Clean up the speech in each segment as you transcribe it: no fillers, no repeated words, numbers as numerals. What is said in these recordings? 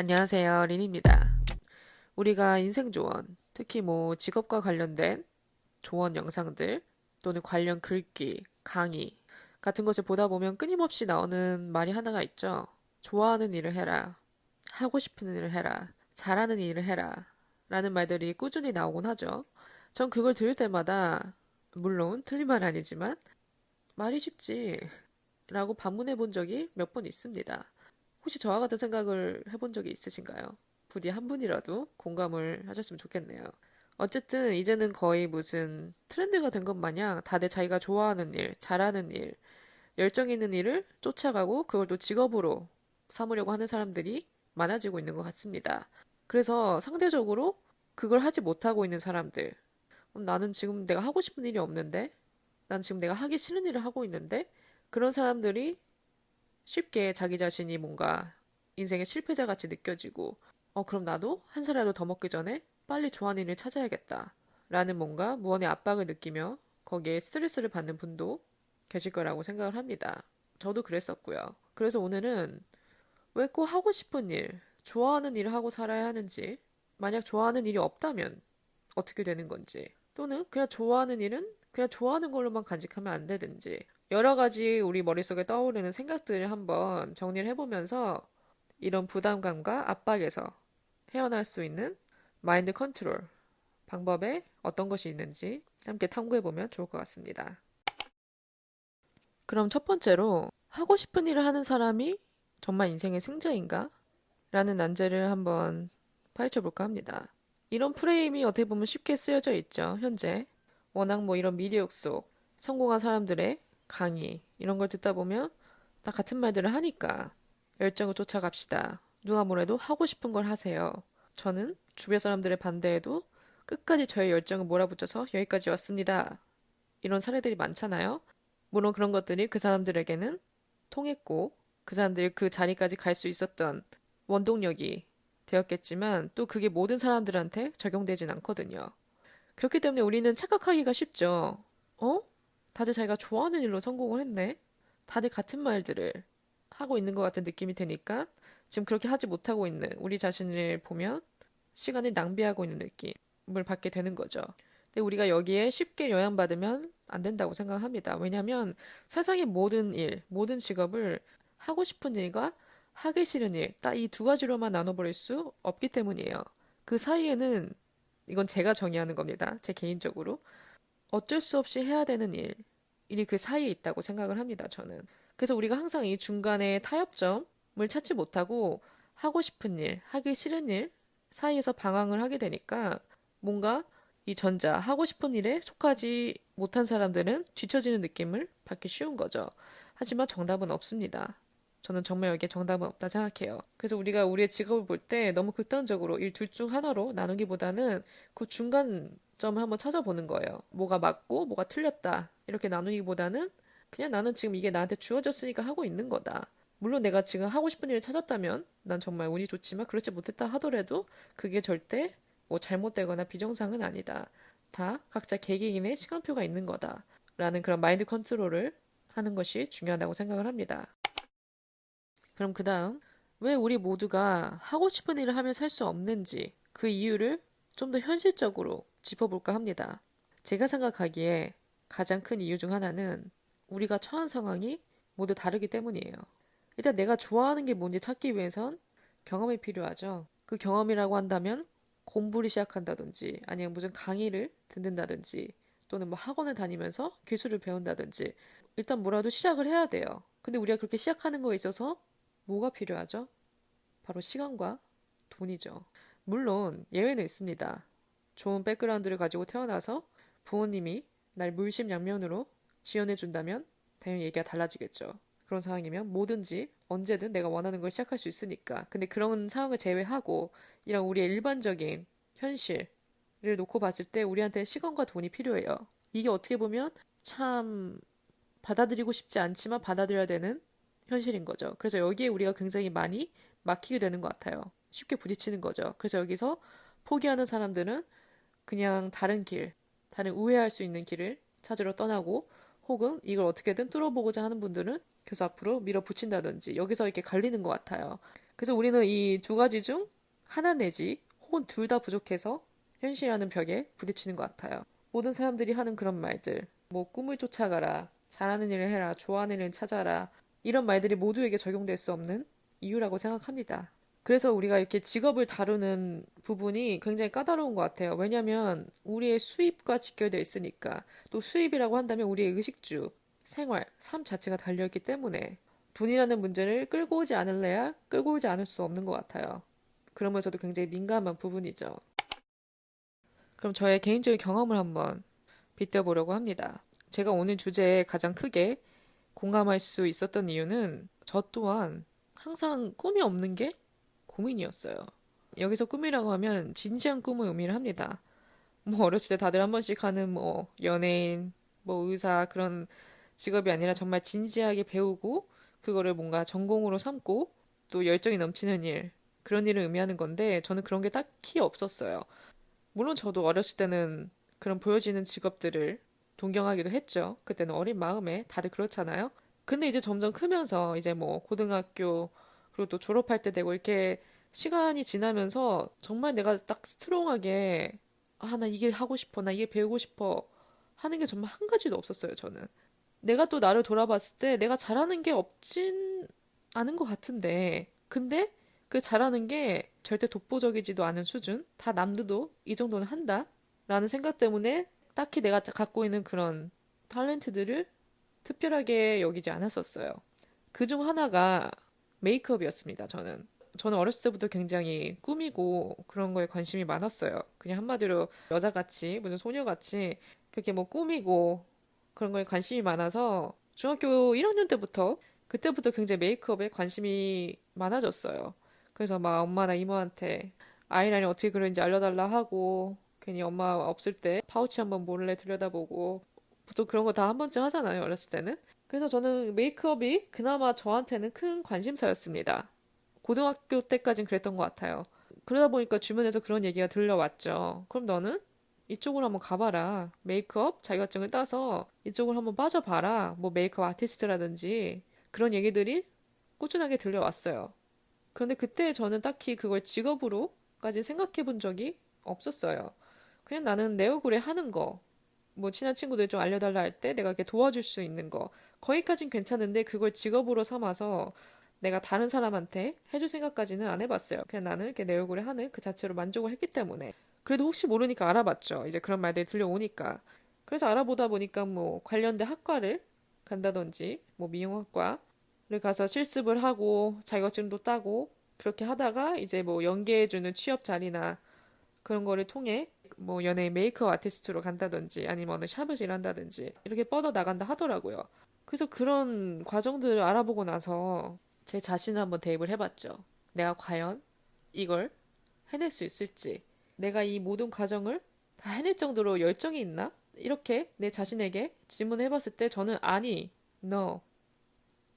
안녕하세요, 린입니다. 우리가 인생 조언, 특히 직업과 관련된 조언 영상들 또는 관련 글귀, 강의 같은 것을 보다 보면 끊임없이 나오는 말이 하나가 있죠. 좋아하는 일을 해라. 하고 싶은 일을 해라. 잘하는 일을 해라. 라는 말들이 꾸준히 나오곤 하죠. 전 그걸 들을 때마다 물론 틀린 말은 아니지만 말이 쉽지 라고 반문해 본 적이 몇 번 있습니다. 혹시 저와 같은 생각을 해본 적이 있으신가요? 부디 한 분이라도 공감을 하셨으면 좋겠네요. 어쨌든 이제는 거의 무슨 트렌드가 된 것 마냥 다들 자기가 좋아하는 일, 잘하는 일, 열정 있는 일을 쫓아가고 그걸 또 직업으로 삼으려고 하는 사람들이 많아지고 있는 것 같습니다. 그래서 상대적으로 그걸 하지 못하고 있는 사람들, 나는 지금 내가 하고 싶은 일이 없는데, 난 지금 내가 하기 싫은 일을 하고 있는데, 그런 사람들이 쉽게 자기 자신이 뭔가 인생의 실패자 같이 느껴지고, 그럼 나도 한 살이라도 더 먹기 전에 빨리 좋아하는 일을 찾아야겠다. 라는 뭔가 무언의 압박을 느끼며 거기에 스트레스를 받는 분도 계실 거라고 생각을 합니다. 저도 그랬었고요. 그래서 오늘은 왜 꼭 하고 싶은 일, 좋아하는 일을 하고 살아야 하는지, 만약 좋아하는 일이 없다면 어떻게 되는 건지, 또는 그냥 좋아하는 일은 그냥 좋아하는 걸로만 간직하면 안 되든지, 여러 가지 우리 머릿속에 떠오르는 생각들을 한번 정리를 해보면서 이런 부담감과 압박에서 헤어날 수 있는 마인드 컨트롤 방법에 어떤 것이 있는지 함께 탐구해보면 좋을 것 같습니다. 그럼 첫 번째로 하고 싶은 일을 하는 사람이 정말 인생의 승자인가? 라는 난제를 한번 파헤쳐볼까 합니다. 이런 프레임이 어떻게 보면 쉽게 쓰여져 있죠, 현재. 워낙 이런 미디어 속 성공한 사람들의 강의, 이런 걸 듣다 보면 다 같은 말들을 하니까 열정을 쫓아갑시다. 누가 뭐래도 하고 싶은 걸 하세요. 저는 주변 사람들의 반대에도 끝까지 저의 열정을 몰아붙여서 여기까지 왔습니다. 이런 사례들이 많잖아요. 물론 그런 것들이 그 사람들에게는 통했고 그 사람들이 그 자리까지 갈 수 있었던 원동력이 되었겠지만 또 그게 모든 사람들한테 적용되진 않거든요. 그렇기 때문에 우리는 착각하기가 쉽죠. 어? 다들 자기가 좋아하는 일로 성공을 했네? 다들 같은 말들을 하고 있는 것 같은 느낌이 드니까 지금 그렇게 하지 못하고 있는 우리 자신을 보면 시간을 낭비하고 있는 느낌을 받게 되는 거죠. 근데 우리가 여기에 쉽게 영향받으면 안 된다고 생각합니다. 왜냐하면 세상의 모든 일, 모든 직업을 하고 싶은 일과 하기 싫은 일, 딱 이 두 가지로만 나눠버릴 수 없기 때문이에요. 그 사이에는 이건 제가 정의하는 겁니다. 제 개인적으로. 어쩔 수 없이 해야 되는 일이 그 사이에 있다고 생각을 합니다, 저는. 그래서 우리가 항상 이 중간에 타협점을 찾지 못하고 하고 싶은 일, 하기 싫은 일 사이에서 방황을 하게 되니까 뭔가 이 전자, 하고 싶은 일에 속하지 못한 사람들은 뒤처지는 느낌을 받기 쉬운 거죠. 하지만 정답은 없습니다. 저는 정말 여기에 정답은 없다 생각해요. 그래서 우리가 우리의 직업을 볼 때 너무 극단적으로 이 둘 중 하나로 나누기보다는 그 중간점을 한번 찾아보는 거예요. 뭐가 맞고 뭐가 틀렸다. 이렇게 나누기보다는 그냥 나는 지금 이게 나한테 주어졌으니까 하고 있는 거다. 물론 내가 지금 하고 싶은 일을 찾았다면 난 정말 운이 좋지만 그렇지 못했다 하더라도 그게 절대 잘못되거나 비정상은 아니다. 다 각자 개개인의 시간표가 있는 거다. 라는 그런 마인드 컨트롤을 하는 것이 중요하다고 생각을 합니다. 그럼 그 다음, 왜 우리 모두가 하고 싶은 일을 하며 살 수 없는지 그 이유를 좀 더 현실적으로 짚어볼까 합니다. 제가 생각하기에 가장 큰 이유 중 하나는 우리가 처한 상황이 모두 다르기 때문이에요. 일단 내가 좋아하는 게 뭔지 찾기 위해선 경험이 필요하죠. 그 경험이라고 한다면 공부를 시작한다든지 아니면 무슨 강의를 듣는다든지 또는 학원을 다니면서 기술을 배운다든지 일단 뭐라도 시작을 해야 돼요. 근데 우리가 그렇게 시작하는 거에 있어서 뭐가 필요하죠? 바로 시간과 돈이죠. 물론 예외는 있습니다. 좋은 백그라운드를 가지고 태어나서 부모님이 날 물심양면으로 지원해준다면 당연히 얘기가 달라지겠죠. 그런 상황이면 뭐든지 언제든 내가 원하는 걸 시작할 수 있으니까. 근데 그런 상황을 제외하고 이런 우리의 일반적인 현실을 놓고 봤을 때 우리한테 시간과 돈이 필요해요. 이게 어떻게 보면 참 받아들이고 싶지 않지만 받아들여야 되는 현실인 거죠. 그래서 여기에 우리가 굉장히 많이 막히게 되는 것 같아요. 쉽게 부딪히는 거죠. 그래서 여기서 포기하는 사람들은 그냥 다른 길, 다른 우회할 수 있는 길을 찾으러 떠나고 혹은 이걸 어떻게든 뚫어보고자 하는 분들은 계속 앞으로 밀어붙인다든지 여기서 이렇게 갈리는 것 같아요. 그래서 우리는 이 두 가지 중 하나 내지 혹은 둘 다 부족해서 현실이라는 벽에 부딪히는 것 같아요. 모든 사람들이 하는 그런 말들, 뭐 꿈을 쫓아가라, 잘하는 일을 해라, 좋아하는 일을 찾아라, 이런 말들이 모두에게 적용될 수 없는 이유라고 생각합니다. 그래서 우리가 이렇게 직업을 다루는 부분이 굉장히 까다로운 것 같아요. 왜냐하면 우리의 수입과 직결되어 있으니까. 또 수입이라고 한다면 우리의 의식주, 생활, 삶 자체가 달려있기 때문에 돈이라는 문제를 끌고 오지 않을래야 끌고 오지 않을 수 없는 것 같아요. 그러면서도 굉장히 민감한 부분이죠. 그럼 저의 개인적인 경험을 한번 빗대보려고 합니다. 제가 오늘 주제에 가장 크게 공감할 수 있었던 이유는 저 또한 항상 꿈이 없는 게 고민이었어요. 여기서 꿈이라고 하면 진지한 꿈을 의미를 합니다. 뭐 어렸을 때 다들 한 번씩 하는 뭐 연예인, 뭐 의사 그런 직업이 아니라 정말 진지하게 배우고 그거를 뭔가 전공으로 삼고 또 열정이 넘치는 일, 그런 일을 의미하는 건데 저는 그런 게 딱히 없었어요. 물론 저도 어렸을 때는 그런 보여지는 직업들을 동경하기도 했죠. 그때는 어린 마음에 다들 그렇잖아요. 근데 이제 점점 크면서 이제 뭐 고등학교 그리고 또 졸업할 때 되고 이렇게 시간이 지나면서 정말 내가 딱 스트롱하게 아, 나 이게 하고 싶어, 나 이게 배우고 싶어 하는 게 정말 한 가지도 없었어요, 저는. 내가 또 나를 돌아봤을 때 내가 잘하는 게 없진 않은 것 같은데, 근데 그 잘하는 게 절대 독보적이지도 않은 수준? 다 남들도 이 정도는 한다? 라는 생각 때문에 딱히 내가 갖고 있는 그런 탤런트들을 특별하게 여기지 않았었어요. 그 중 하나가 메이크업이었습니다, 저는. 저는 어렸을 때부터 굉장히 꾸미고 그런 거에 관심이 많았어요. 그냥 한마디로 여자같이, 무슨 소녀같이 그렇게 뭐 꾸미고 그런 거에 관심이 많아서 중학교 1학년 때부터 그때부터 굉장히 메이크업에 관심이 많아졌어요. 그래서 막 엄마나 이모한테 아이라인 어떻게 그리는지 알려달라 하고 괜히 엄마 없을 때 파우치 한번 몰래 들여다보고 보통 그런 거 다 한 번쯤 하잖아요, 어렸을 때는. 그래서 저는 메이크업이 그나마 저한테는 큰 관심사였습니다. 고등학교 때까진 그랬던 것 같아요. 그러다 보니까 주변에서 그런 얘기가 들려왔죠. 그럼 너는 이쪽으로 한번 가봐라. 메이크업 자격증을 따서 이쪽으로 한번 빠져봐라. 뭐 메이크업 아티스트라든지 그런 얘기들이 꾸준하게 들려왔어요. 그런데 그때 저는 딱히 그걸 직업으로까지 생각해 본 적이 없었어요. 그냥 나는 내 얼굴에 하는 거, 뭐 친한 친구들 좀 알려달라 할 때 내가 이렇게 도와줄 수 있는 거, 거기까진 괜찮은데 그걸 직업으로 삼아서 내가 다른 사람한테 해줄 생각까지는 안 해봤어요. 그냥 나는 이렇게 내 얼굴에 하는 그 자체로 만족을 했기 때문에. 그래도 혹시 모르니까 알아봤죠. 이제 그런 말들이 들려오니까. 그래서 알아보다 보니까 뭐 관련된 학과를 간다든지, 뭐 미용학과를 가서 실습을 하고 자격증도 따고 그렇게 하다가 이제 뭐 연계해주는 취업 자리나 그런 거를 통해 뭐 연예인 메이크업 아티스트로 간다든지 아니면 어느 샵을 일한다든지 이렇게 뻗어 나간다 하더라고요. 그래서 그런 과정들을 알아보고 나서 제 자신을 한번 대입을 해봤죠. 내가 과연 이걸 해낼 수 있을지, 내가 이 모든 과정을 다 해낼 정도로 열정이 있나? 이렇게 내 자신에게 질문을 해봤을 때 저는 아니, no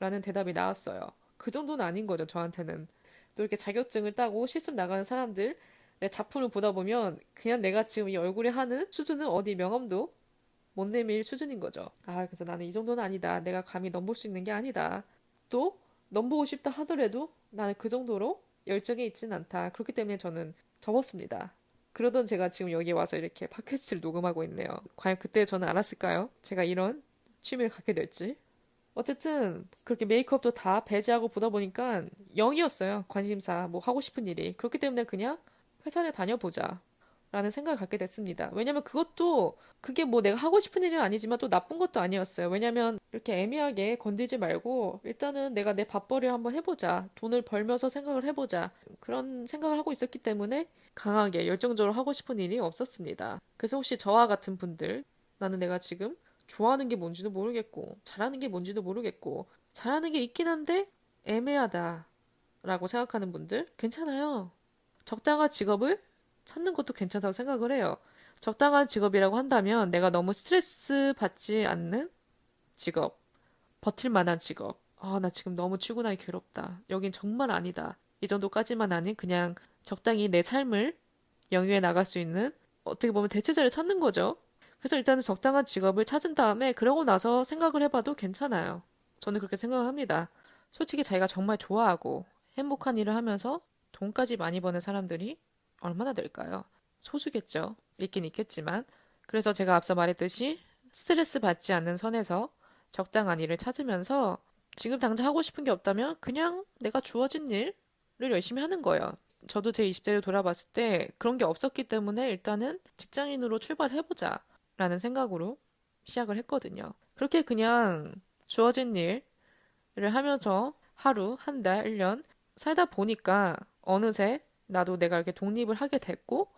라는 대답이 나왔어요. 그 정도는 아닌 거죠, 저한테는. 또 이렇게 자격증을 따고 실습 나가는 사람들 내 작품을 보다 보면 그냥 내가 지금 이 얼굴에 하는 수준은 어디 명함도 못 내밀 수준인 거죠. 아, 그래서 나는 이 정도는 아니다. 내가 감히 넘볼 수 있는 게 아니다. 또 넘보고 싶다 하더라도 나는 그 정도로 열정이 있지는 않다. 그렇기 때문에 저는 접었습니다. 그러던 제가 지금 여기 와서 이렇게 팟캐스트를 녹음하고 있네요. 과연 그때 저는 알았을까요? 제가 이런 취미를 갖게 될지. 어쨌든 그렇게 메이크업도 다 배제하고 보다 보니까 0이었어요. 관심사, 뭐 하고 싶은 일이. 그렇기 때문에 그냥 회사를 다녀보자. 라는 생각을 갖게 됐습니다. 왜냐면 그것도 그게 뭐 내가 하고 싶은 일은 아니지만 또 나쁜 것도 아니었어요. 왜냐면 이렇게 애매하게 건들지 말고 일단은 내가 내 밥벌이를 한번 해보자. 돈을 벌면서 생각을 해보자. 그런 생각을 하고 있었기 때문에 강하게 열정적으로 하고 싶은 일이 없었습니다. 그래서 혹시 저와 같은 분들, 나는 내가 지금 좋아하는 게 뭔지도 모르겠고 잘하는 게 뭔지도 모르겠고 잘하는 게 있긴 한데 애매하다 라고 생각하는 분들 괜찮아요. 적당한 직업을 찾는 것도 괜찮다고 생각을 해요. 적당한 직업이라고 한다면 내가 너무 스트레스 받지 않는 직업, 버틸 만한 직업. 아, 나 지금 너무 출근하기 괴롭다. 여긴 정말 아니다. 이 정도까지만 아닌 그냥 적당히 내 삶을 영위해 나갈 수 있는 어떻게 보면 대체자를 찾는 거죠. 그래서 일단은 적당한 직업을 찾은 다음에 그러고 나서 생각을 해봐도 괜찮아요. 저는 그렇게 생각을 합니다. 솔직히 자기가 정말 좋아하고 행복한 일을 하면서 돈까지 많이 버는 사람들이 얼마나 될까요? 소수겠죠. 있긴 있겠지만. 그래서 제가 앞서 말했듯이 스트레스 받지 않는 선에서 적당한 일을 찾으면서 지금 당장 하고 싶은 게 없다면 그냥 내가 주어진 일을 열심히 하는 거예요. 저도 제 20대를 돌아봤을 때 그런 게 없었기 때문에 일단은 직장인으로 출발해보자 라는 생각으로 시작을 했거든요. 그렇게 그냥 주어진 일을 하면서 하루, 한 달, 1년 살다 보니까 어느새 나도 내가 이렇게 독립을 하게 됐고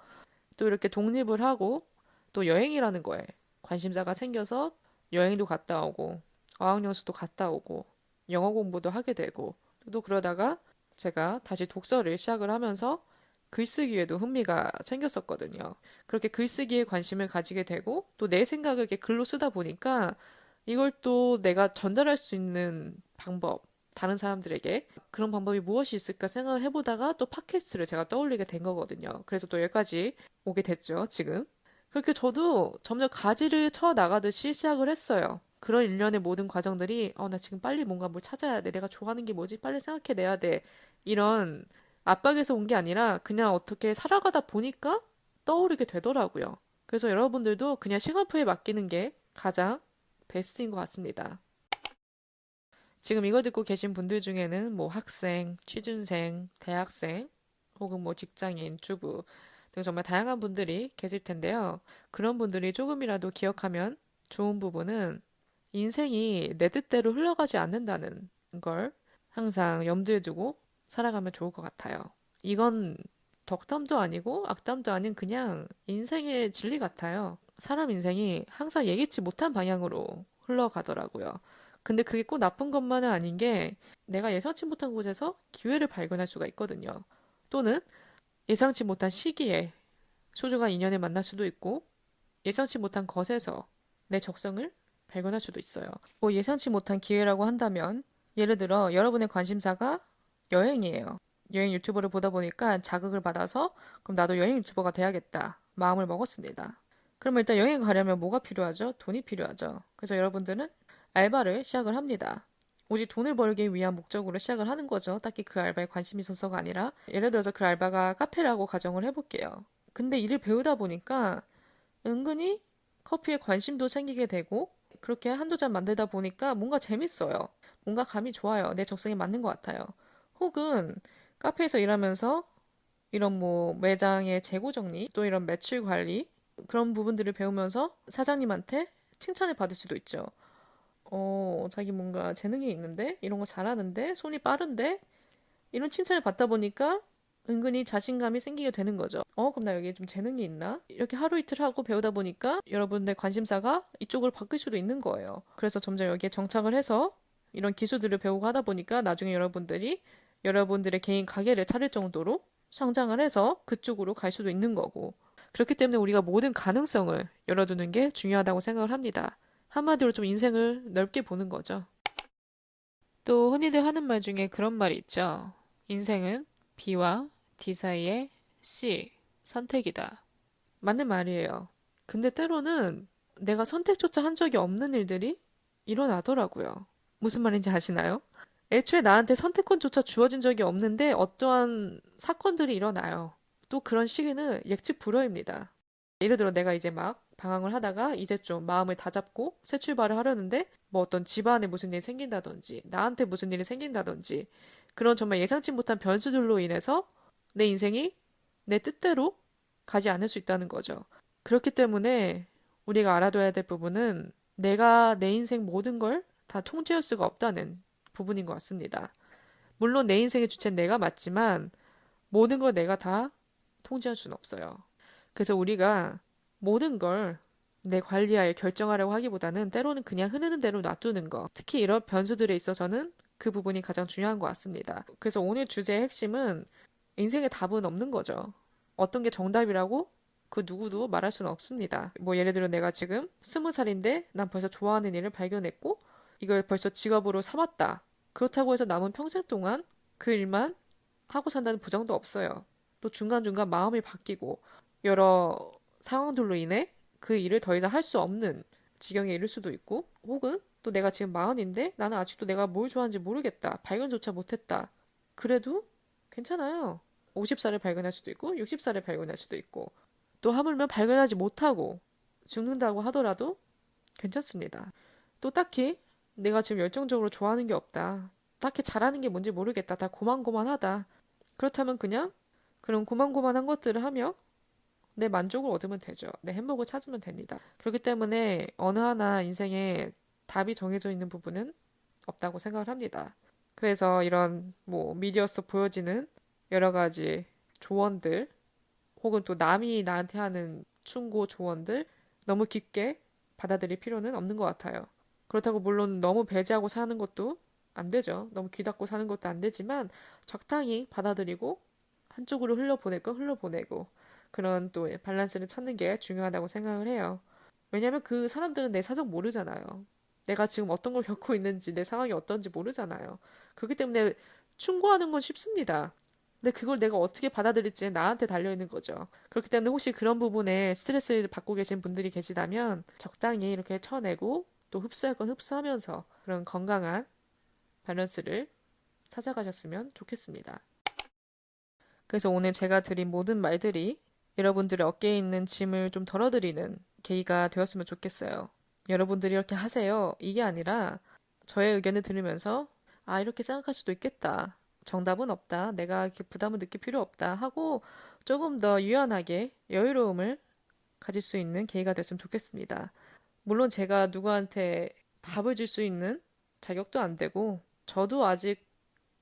또 이렇게 독립을 하고 또 여행이라는 거에 관심사가 생겨서 여행도 갔다 오고 어학연수도 갔다 오고 영어 공부도 하게 되고 또 그러다가 제가 다시 독서를 시작을 하면서 글쓰기에도 흥미가 생겼었거든요. 그렇게 글쓰기에 관심을 가지게 되고 또 내 생각을 이렇게 글로 쓰다 보니까 이걸 또 내가 전달할 수 있는 방법, 다른 사람들에게 그런 방법이 무엇이 있을까 생각을 해보다가 또 팟캐스트를 제가 떠올리게 된 거거든요. 그래서 또 여기까지 오게 됐죠, 지금. 그렇게 저도 점점 가지를 쳐 나가듯이 시작을 했어요. 그런 일련의 모든 과정들이, 나 지금 빨리 뭔가 뭘 찾아야 돼. 내가 좋아하는 게 뭐지? 빨리 생각해내야 돼. 이런 압박에서 온 게 아니라 그냥 어떻게 살아가다 보니까 떠오르게 되더라고요. 그래서 여러분들도 그냥 시간표에 맡기는 게 가장 베스트인 것 같습니다. 지금 이거 듣고 계신 분들 중에는 뭐 학생, 취준생, 대학생, 혹은 뭐 직장인, 주부 등 정말 다양한 분들이 계실 텐데요. 그런 분들이 조금이라도 기억하면 좋은 부분은 인생이 내 뜻대로 흘러가지 않는다는 걸 항상 염두에 두고 살아가면 좋을 것 같아요. 이건 덕담도 아니고 악담도 아닌 그냥 인생의 진리 같아요. 사람 인생이 항상 예기치 못한 방향으로 흘러가더라고요. 근데 그게 꼭 나쁜 것만은 아닌 게 내가 예상치 못한 곳에서 기회를 발견할 수가 있거든요. 또는 예상치 못한 시기에 소중한 인연을 만날 수도 있고 예상치 못한 것에서 내 적성을 발견할 수도 있어요. 뭐 예상치 못한 기회라고 한다면 예를 들어 여러분의 관심사가 여행이에요. 여행 유튜버를 보다 보니까 자극을 받아서 그럼 나도 여행 유튜버가 돼야겠다 마음을 먹었습니다. 그럼 일단 여행 가려면 뭐가 필요하죠? 돈이 필요하죠. 그래서 여러분들은 알바를 시작을 합니다. 오직 돈을 벌기 위한 목적으로 시작을 하는 거죠. 딱히 그 알바에 관심이 있어서가 아니라 예를 들어서 그 알바가 카페라고 가정을 해볼게요. 근데 일을 배우다 보니까 은근히 커피에 관심도 생기게 되고 그렇게 한두 잔 만들다 보니까 뭔가 재밌어요. 뭔가 감이 좋아요. 내 적성에 맞는 것 같아요. 혹은 카페에서 일하면서 이런 뭐 매장의 재고 정리, 또 이런 매출 관리 그런 부분들을 배우면서 사장님한테 칭찬을 받을 수도 있죠. 자기 뭔가 재능이 있는데 이런 거 잘하는데 손이 빠른데 이런 칭찬을 받다 보니까 은근히 자신감이 생기게 되는 거죠. 그럼 나 여기에 좀 재능이 있나? 이렇게 하루 이틀 하고 배우다 보니까 여러분의 관심사가 이쪽으로 바뀔 수도 있는 거예요. 그래서 점점 여기에 정착을 해서 이런 기술들을 배우고 하다 보니까 나중에 여러분들이 여러분들의 개인 가게를 차릴 정도로 성장을 해서 그쪽으로 갈 수도 있는 거고. 그렇기 때문에 우리가 모든 가능성을 열어두는 게 중요하다고 생각을 합니다. 한마디로 좀 인생을 넓게 보는 거죠. 또 흔히들 하는 말 중에 그런 말이 있죠. 인생은 B와 D 사이의 C, 선택이다. 맞는 말이에요. 근데 때로는 내가 선택조차 한 적이 없는 일들이 일어나더라고요. 무슨 말인지 아시나요? 애초에 나한테 선택권조차 주어진 적이 없는데 어떠한 사건들이 일어나요. 또 그런 시기는 예측불허입니다. 예를 들어 내가 이제 막 방황을 하다가 이제 좀 마음을 다잡고 새 출발을 하려는데 뭐 어떤 집안에 무슨 일이 생긴다든지 나한테 무슨 일이 생긴다든지 그런 정말 예상치 못한 변수들로 인해서 내 인생이 내 뜻대로 가지 않을 수 있다는 거죠. 그렇기 때문에 우리가 알아둬야 될 부분은 내가 내 인생 모든 걸 다 통제할 수가 없다는 부분인 것 같습니다. 물론 내 인생의 주체는 내가 맞지만 모든 걸 내가 다 통제할 수는 없어요. 그래서 우리가 모든 걸 내 관리하에 결정하려고 하기보다는 때로는 그냥 흐르는 대로 놔두는 거. 특히 이런 변수들에 있어서는 그 부분이 가장 중요한 것 같습니다. 그래서 오늘 주제의 핵심은 인생의 답은 없는 거죠. 어떤 게 정답이라고 그 누구도 말할 수는 없습니다. 뭐 예를 들어 내가 지금 20살인데 난 벌써 좋아하는 일을 발견했고 이걸 벌써 직업으로 삼았다. 그렇다고 해서 남은 평생 동안 그 일만 하고 산다는 보장도 없어요. 또 중간중간 마음이 바뀌고 여러 상황들로 인해 그 일을 더 이상 할 수 없는 지경에 이를 수도 있고 혹은 또 내가 지금 40인데 나는 아직도 내가 뭘 좋아하는지 모르겠다. 발견조차 못했다. 그래도 괜찮아요. 50살을 발견할 수도 있고 60살을 발견할 수도 있고 또 하물며 발견하지 못하고 죽는다고 하더라도 괜찮습니다. 또 딱히 내가 지금 열정적으로 좋아하는 게 없다. 딱히 잘하는 게 뭔지 모르겠다. 다 고만고만하다. 그렇다면 그냥 그런 고만고만한 것들을 하며 내 만족을 얻으면 되죠. 내 행복을 찾으면 됩니다. 그렇기 때문에 어느 하나 인생에 답이 정해져 있는 부분은 없다고 생각을 합니다. 그래서 이런 뭐 미디어에서 보여지는 여러 가지 조언들 혹은 또 남이 나한테 하는 충고 조언들 너무 깊게 받아들일 필요는 없는 것 같아요. 그렇다고 물론 너무 배제하고 사는 것도 안 되죠. 너무 귀 닫고 사는 것도 안 되지만 적당히 받아들이고 한쪽으로 흘려보낼 거 흘려보내고 그런 또 밸런스를 찾는 게 중요하다고 생각을 해요. 왜냐면 그 사람들은 내 사정 모르잖아요. 내가 지금 어떤 걸 겪고 있는지 내 상황이 어떤지 모르잖아요. 그렇기 때문에 충고하는 건 쉽습니다. 근데 그걸 내가 어떻게 받아들일지 나한테 달려있는 거죠. 그렇기 때문에 혹시 그런 부분에 스트레스를 받고 계신 분들이 계시다면 적당히 이렇게 쳐내고 또 흡수할 건 흡수하면서 그런 건강한 밸런스를 찾아가셨으면 좋겠습니다. 그래서 오늘 제가 드린 모든 말들이 여러분들의 어깨에 있는 짐을 좀 덜어드리는 계기가 되었으면 좋겠어요. 여러분들이 이렇게 하세요. 이게 아니라 저의 의견을 들으면서 아, 이렇게 생각할 수도 있겠다. 정답은 없다. 내가 이렇게 부담을 느낄 필요 없다. 하고 조금 더 유연하게 여유로움을 가질 수 있는 계기가 됐으면 좋겠습니다. 물론 제가 누구한테 답을 줄 수 있는 자격도 안 되고 저도 아직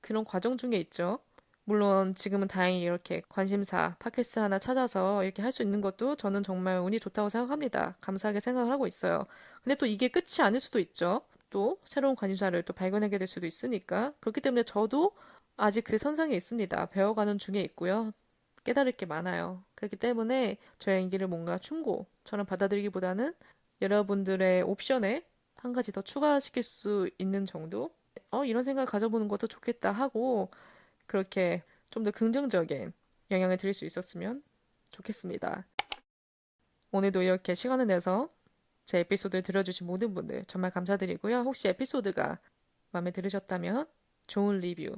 그런 과정 중에 있죠. 물론 지금은 다행히 이렇게 관심사 팟캐스트 하나 찾아서 이렇게 할 수 있는 것도 저는 정말 운이 좋다고 생각합니다. 감사하게 생각을 하고 있어요. 근데 또 이게 끝이 아닐 수도 있죠. 또 새로운 관심사를 또 발견하게 될 수도 있으니까. 그렇기 때문에 저도 아직 그 선상에 있습니다. 배워가는 중에 있고요. 깨달을 게 많아요. 그렇기 때문에 저의 연기를 뭔가 충고처럼 받아들이기보다는 여러분들의 옵션에 한 가지 더 추가시킬 수 있는 정도? 이런 생각을 가져보는 것도 좋겠다 하고 그렇게 좀 더 긍정적인 영향을 드릴 수 있었으면 좋겠습니다. 오늘도 이렇게 시간을 내서 제 에피소드를 들어주신 모든 분들 정말 감사드리고요. 혹시 에피소드가 마음에 들으셨다면 좋은 리뷰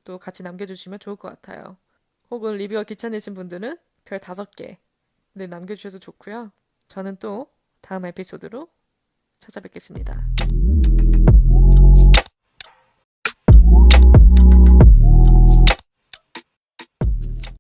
또 같이 남겨주시면 좋을 것 같아요. 혹은 리뷰가 귀찮으신 분들은 별 5개 남겨주셔도 좋고요. 저는 또 다음 에피소드로 찾아뵙겠습니다.